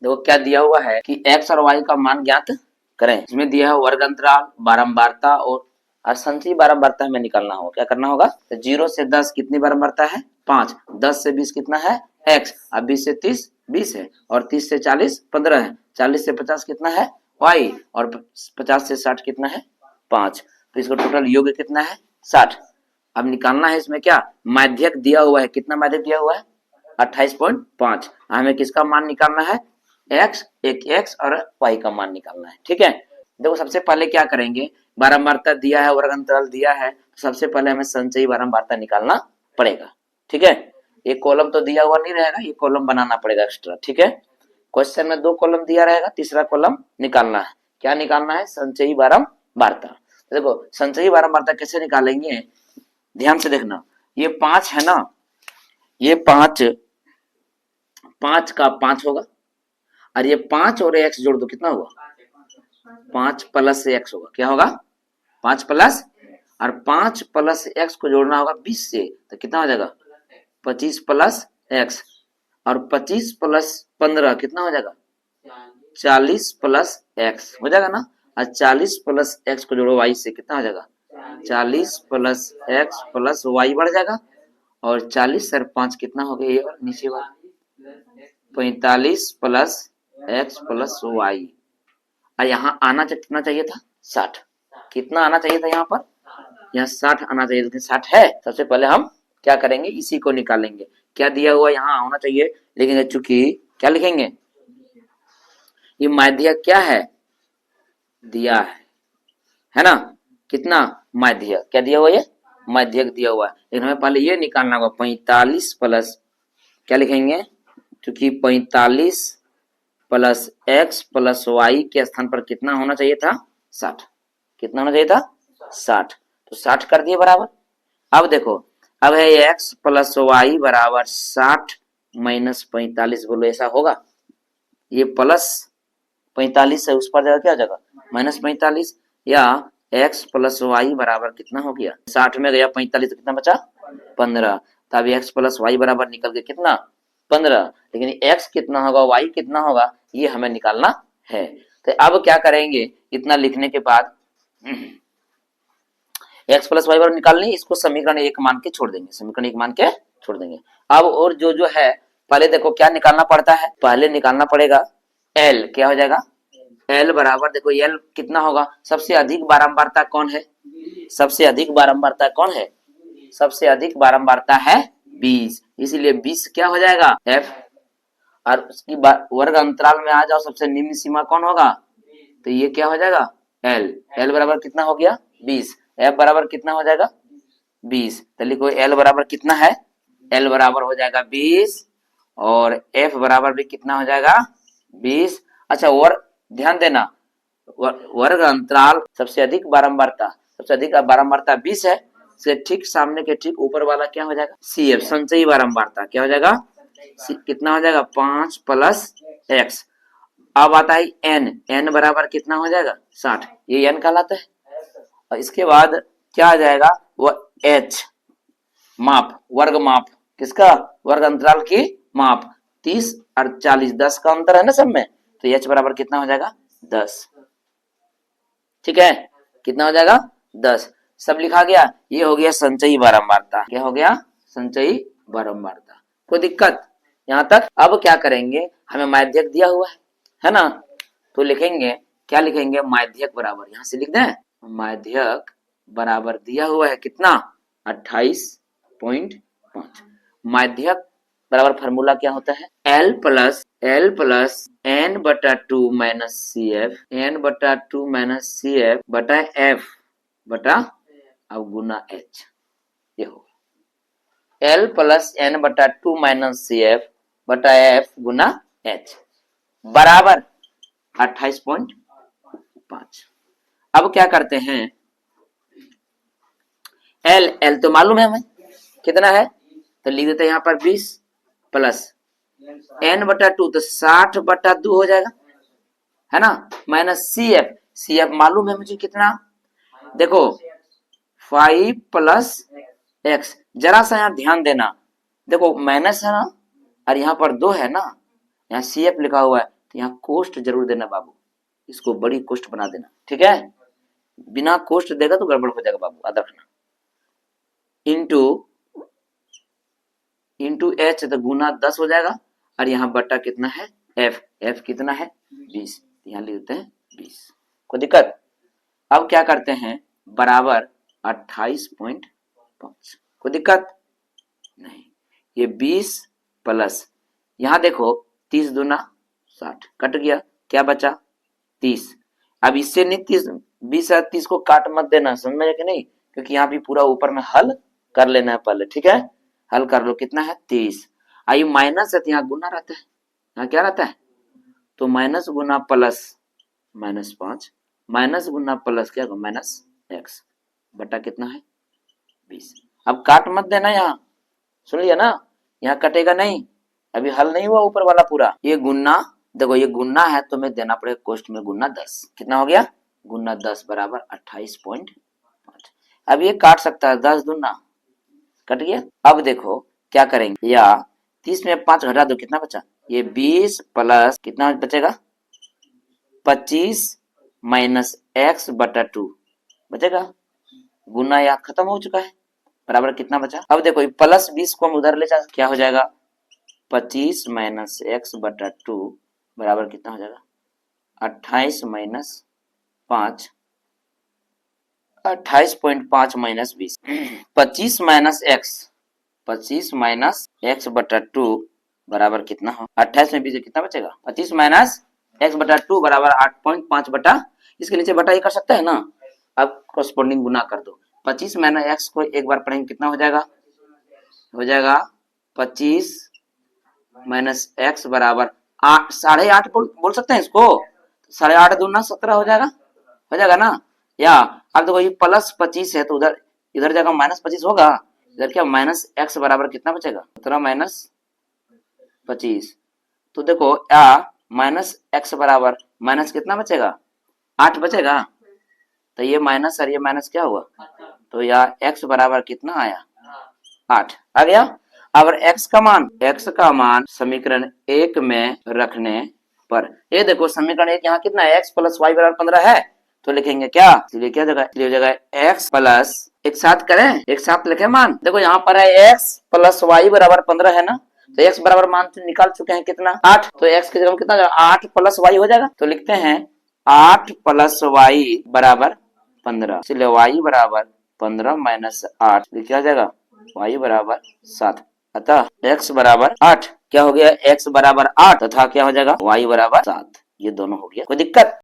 देखो क्या दिया हुआ है कि x और y का मान ज्ञात करें। इसमें दिया है वर्ग अंतराल, बारंबारता और संचयी बारंबारता हमें निकालना होगा। क्या करना होगा? तो 0 से 10 कितनी बारंबारता है? 5। 10 से 20 कितना है? x। अब 20 से 30 20 है और 30 से 40 15 है। 40 से 50 कितना है? y और 50 से 60 कितना है? 5। तो इसका टोटल योग कितना है? 60। अब निकालना है इसमें क्या? माध्यक दिया हुआ है। कितना माध्यक दिया हुआ है? 28.5। हमें किसका मान निकालना है? एक x और y का मान निकालना है। ठीक है, देखो सबसे पहले क्या करेंगे, बारंबारता दिया है, वर्ग अंतराल दिया है, तो सबसे पहले हमें संचयी बारंबारता निकालना पड़ेगा। ठीक है, एक कॉलम तो दिया हुआ नहीं रहेगा, ये कॉलम बनाना पड़ेगा एक्स्ट्रा। ठीक है, क्वेश्चन में 2 कॉलम दिया रहेगा, तीसरा कॉलम निकालना है। क्या निकालना है? संचयी बारंबारता। देखो संचयी बारंबारता कैसे निकालेंगे, ध्यान से देखना। ये 5 है ना, ये 5 का 5 होगा और ये 5 और x जोड़ दो, कितना होगा? 5 प्लस x होगा। क्या होगा? 5 प्लस, और 5 प्लस x को जोड़ना होगा 20 से, तो कितना हो जाएगा? 25 प्लस x, और 25 प्लस 15 कितना हो जाएगा? 40 प्लस x हो जाएगा ना। और 40 प्लस x को जोड़ो y से, कितना हो जाएगा? 40 प्लस x प्लस y बढ़ जाएगा, और 40 और 5 कितना हो गया? ये नीचे वाला 45 प्लस x प्लस y। और यहाँ आना कितना चाहिए था? 60। कितना आना चाहिए था यहाँ पर? यहाँ 60 आना चाहिए, लेकिन 60 है। सबसे पहले हम क्या करेंगे, इसी को निकालेंगे। क्या दिया हुआ यहाँ होना चाहिए, लेकिन चूंकि क्या लिखेंगे, ये माध्यक क्या है? दिया है ना। कितना माध्यक क्या दिया हुआ? ये माध्यक दिया हुआ है, लेकिन हमें पहले ये निकालना होगा। 45 प्लस क्या लिखेंगे, क्योंकि 45 प्लस x प्लस y के स्थान पर कितना होना चाहिए था? 60। कितना होना चाहिए था? 60। तो 60 कर दिए बराबर। अब देखो, अब है x प्लस वाई बराबर 60 माइनस 45। बोलो ऐसा होगा? ये प्लस 45 है, उस पर जाएगा क्या हो जाएगा? माइनस 45। या x प्लस वाई बराबर कितना हो गया? 60 में गया 45, तो कितना बचा? 15। तब x प्लस वाई बराबर निकल के कितना? 15। लेकिन x कितना होगा, y कितना होगा, ये हमें निकालना है। तो अब क्या करेंगे, इतना लिखने के बाद x प्लस वाई बराबर निकालनी, इसको समीकरण 1 मान के छोड़ देंगे। समीकरण 1 मान के छोड़ देंगे। अब और जो है, पहले देखो क्या निकालना पड़ता है, पहले निकालना पड़ेगा l। क्या हो जाएगा? l बराबर, देखो l कितना होगा? सबसे अधिक बारंबारता कौन है? सबसे अधिक बारंबारता कौन है? सबसे अधिक बारंबारता है 20, इसीलिए 20 क्या हो जाएगा? f। और उसकी वर्ग अंतराल में आ जाओ, सबसे निम्न सीमा कौन होगा? तो ये क्या हो जाएगा? l। l बराबर कितना हो गया? 20। f बराबर कितना हो जाएगा? 20। तो लिखो l बराबर कितना है? l बराबर हो जाएगा 20, और f बराबर भी कितना हो जाएगा? 20। अच्छा, और ध्यान देना, वर्ग अंतराल सबसे अधिक बारंबारता 20 है, से ठीक सामने के ठीक ऊपर वाला क्या हो जाएगा? CF, संचयी बारंबारता। क्या हो जाएगा? कितना हो जाएगा? 5 प्लस x। अब आता है n बराबर कितना हो जाएगा? 60। ये n कहलाता है। और इसके बाद क्या आ जाएगा? वो h, माप, वर्ग माप। किसका? वर्ग अंतराल की माप। 30 और 40, 10 का अंतर है ना सब में, तो h बराबर कितना हो जाएगा? 10। ठीक है, कितना हो जाएगा? 10। सब लिखा गया। ये हो गया संचयी बारंबारता। क्या हो गया? संचयी बारंबारता। कोई दिक्कत यहां तक? अब क्या करेंगे, हमें माध्यक दिया हुआ है ना, तो लिखेंगे, क्या लिखेंगे? माध्यक बराबर, यहां से लिख दें, माध्यक बराबर दिया हुआ है कितना? 28.5। माध्यक बराबर फार्मूला क्या होता है? L प्लस n बटा 2 माइनस सी एफ बटा एफ बटा अब गुना h। ये हो L प्लस n बटा 2 माइनस सी एफ बटा एफ गुना h बराबर 28.5। अब क्या करते हैं, L तो मालूम है हमें कितना है, तो लिख देते हैं यहाँ पर 20 प्लस n बटा 2, तो 60 बटा 2 हो जाएगा, है ना, माइनस सी एफ मालूम है मुझे कितना, देखो 5 प्लस एक्स। जरा सा यहाँ ध्यान देना, देखो माइनस है ना, और यहाँ पर 2 है ना, यहाँ सी एफ लिखा हुआ है, तो यहाँ कोष्ट जरूर देना बाबू, इसको बड़ी कोष्ट बना देना, ठीक है। बिना कोष्ट देगा तो गड़बड़ हो जाएगा बाबू, याद रखना। इंटू एच तो गुना 10 हो जाएगा, और यहाँ बट्टा कितना है एफ, एफ कितना है 20, यहाँ लिखते हैं 20। कोई दिक्कत? अब क्या करते हैं, बराबर 28.5। कोई दिक्कत नहीं। ये 20 प्लस यहाँ देखो 30 दूना 60, कट गया, क्या बचा 30। अब इससे नहीं 20 और 30 को काट मत देना, समझ में कि नहीं, क्योंकि यहाँ भी पूरा ऊपर में हल कर लेना है पहले, ठीक है। हल कर लो, कितना है 30। आई माइनस है तो यहाँ गुना रहता है, यहाँ क्या रहता है, तो माइनस गुना प्लस -5, माइनस गुना प्लस क्या होगा माइनस एक्स, बटा कितना है 20। अब काट मत देना, यहाँ सुन लिया ना, यहाँ कटेगा नहीं, अभी हल नहीं हुआ ऊपर वाला पूरा। ये गुना देखो, ये गुना है तो मैं देना पड़ेगा कोष्ट में गुना 10, कितना हो गया गुना 10 बराबर 28.5। अब ये काट सकता है, 10 दूना कट गया। अब देखो क्या करेंगे, या 30 में 5 घटा दो, कितना बचा, ये 20 प्लस कितना बचेगा 25 माइनस एक्स बटा 2 बचेगा, गुना याद खत्म हो चुका है, बराबर कितना बचा। अब देखो प्लस 20 को हम उधर ले जा, क्या हो जाएगा 25 माइनस एक्स बटा 2 बराबर कितना हो जाएगा 28 minus 5, 28.5 minus 20, 25 minus x, 25 minus x बटा 2 बराबर कितना हो 28 में 20 कितना बचेगा, 25 माइनस एक्स बटा 2 बराबर 8.5 बटा, इसके नीचे बटा ये कर सकते हैं ना। अब कोरस्पोंडिंग गुना कर दो, 25 माइनस एक्स को एक बार पढ़ेंगे कितना हो जाएगा, 25 माइनस एक्स बराबर 8, 8.5 बोल सकते हैं इसको, 8.5 दूना 17 हो जाएगा ना। या अब देखो ये प्लस 25 है तो उधर इधर जगह माइनस 25 होगा, इधर क्या माइनस एक्स बराबर कितना बचेगा 17 माइनस 25, तो देखो या माइनस एक्स बराबर माइनस कितना बचेगा 8 बचेगा, तो ये माइनस और ये माइनस क्या हुआ, तो यहाँ एक्स बराबर कितना आया 8 आ गया। अब एक्स का मान समीकरण 1 में रखने पर, ये देखो समीकरण 1 यहाँ कितना है एक्स प्लस वाई बराबर 15 है, तो लिखेंगे क्या, इसलिए क्या जगह, इसलिए जगह एक्स प्लस, एक साथ करें, एक साथ लिखे मान, देखो यहाँ पर है एक्स प्लस वाई बराबर 15 है ना, तो एक्स बराबर मान निकाल चुके हैं कितना 8, तो एक्स की जगह कितना 8 प्लस वाई हो जाएगा, तो लिखते हैं 8 प्लस वाई बराबर 15, इसलिए वाई बराबर 15 माइनस 8 लिखा जाएगा वाई बराबर 7, अतः x बराबर 8, क्या हो गया x बराबर 8 तथा क्या हो जाएगा y बराबर 7, ये दोनों हो गया। कोई दिक्कत?